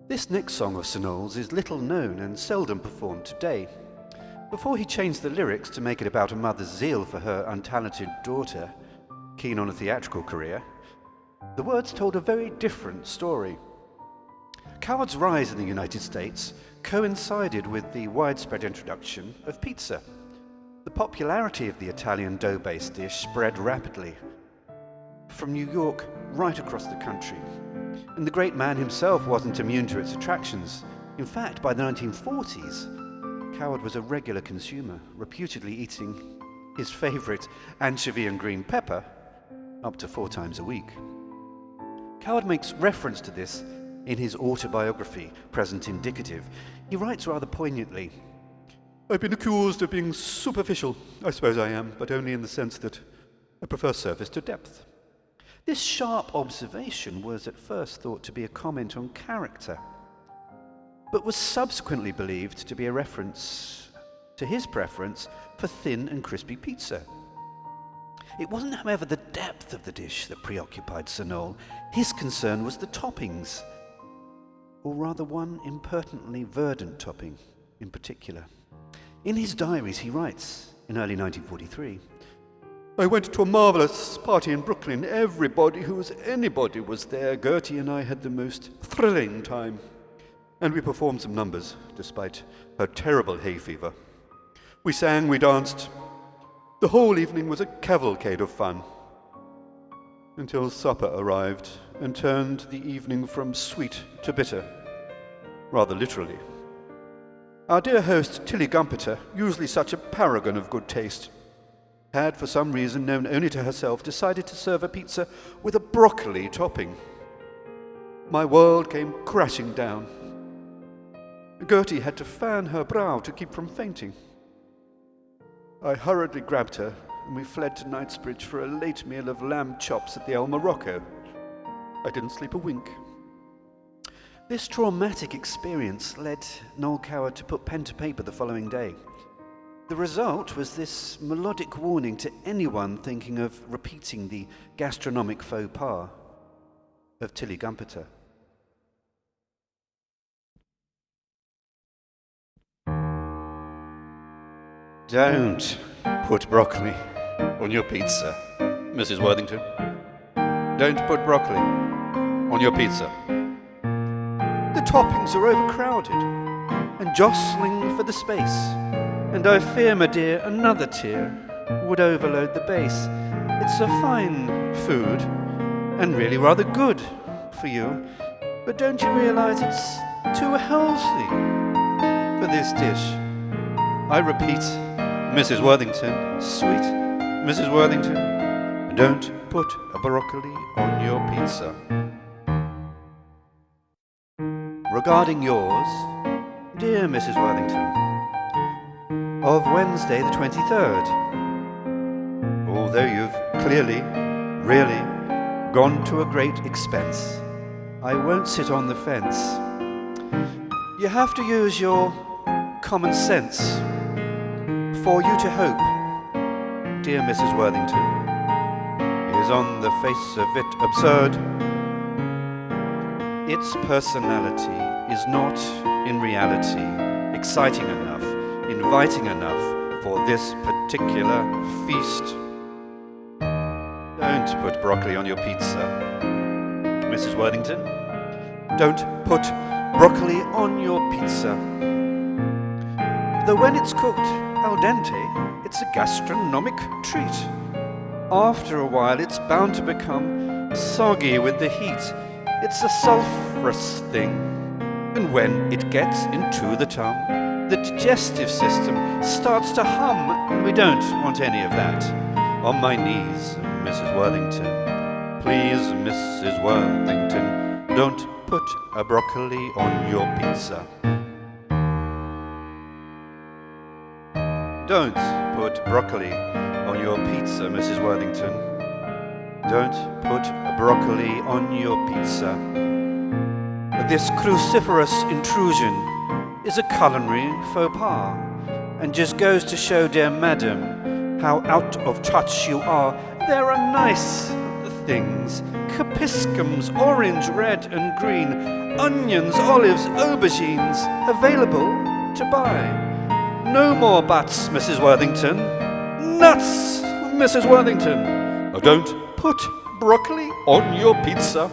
This next song of Sir Noel's is little known and seldom performed today. Before he changed the lyrics to make it about a mother's zeal for her untalented daughter, keen on a theatrical career, the words told a very different story. Coward's rise in the United States coincided with the widespread introduction of pizza. The popularity of the Italian dough-based dish spread rapidly, from New York right across the country. And the great man himself wasn't immune to its attractions. In fact, by the 1940s, Coward was a regular consumer, reputedly eating his favourite anchovy and green pepper up to 4 times a week. Coward makes reference to this in his autobiography, Present Indicative. He writes rather poignantly, "I've been accused of being superficial. I suppose I am, but only in the sense that I prefer surface to depth." This sharp observation was at first thought to be a comment on character, but was subsequently believed to be a reference to his preference for thin and crispy pizza. It wasn't, however, the depth of the dish that preoccupied Sir Noel. His concern was the toppings, or rather one impertinently verdant topping in particular. In his diaries he writes, in early 1943, "I went to a marvellous party in Brooklyn. Everybody who was anybody was there. Gertie and I had the most thrilling time. And we performed some numbers, despite her terrible hay fever. We sang, we danced. The whole evening was a cavalcade of fun. Until supper arrived and turned the evening from sweet to bitter. Rather literally. Our dear host, Tilly Gumpeter, usually such a paragon of good taste, had, for some reason known only to herself, decided to serve a pizza with a broccoli topping. My world came crashing down. Gertie had to fan her brow to keep from fainting. I hurriedly grabbed her, and we fled to Knightsbridge for a late meal of lamb chops at the El Morocco. I didn't sleep a wink." This traumatic experience led Noel Coward to put pen to paper the following day. The result was this melodic warning to anyone thinking of repeating the gastronomic faux pas of Tilly Gumpeter. Don't put broccoli on your pizza, Mrs. Worthington. Don't put broccoli on your pizza. The toppings are overcrowded and jostling for the space, and I fear, my dear, another tier would overload the base. It's a fine food, and really rather good for you, but don't you realize it's too healthy for this dish? I repeat, Mrs. Worthington, sweet Mrs. Worthington, don't put a broccoli on your pizza. Regarding yours, dear Mrs. Worthington, of Wednesday the 23rd. Although you've clearly, really, gone to a great expense, I won't sit on the fence. You have to use your common sense for you to hope, dear Mrs. Worthington, is on the face of it absurd. Its personality is not, in reality, exciting enough, inviting enough for this particular feast. Don't put broccoli on your pizza, Mrs. Worthington. Don't put broccoli on your pizza. Though when it's cooked al dente, it's a gastronomic treat. After a while, it's bound to become soggy with the heat. It's a sulphurous thing. And when it gets into the tongue, the digestive system starts to hum, and we don't want any of that. On my knees, Mrs. Worthington. Please, Mrs. Worthington, don't put a broccoli on your pizza. Don't put broccoli on your pizza, Mrs. Worthington. Don't put a broccoli on your pizza. This cruciferous intrusion is a culinary faux pas, and just goes to show, dear madam, how out of touch you are. There are nice things. Capsicums, orange, red and green, onions, olives, aubergines, available to buy. No more buts, Mrs. Worthington. Nuts, Mrs. Worthington. Don't put broccoli on your pizza.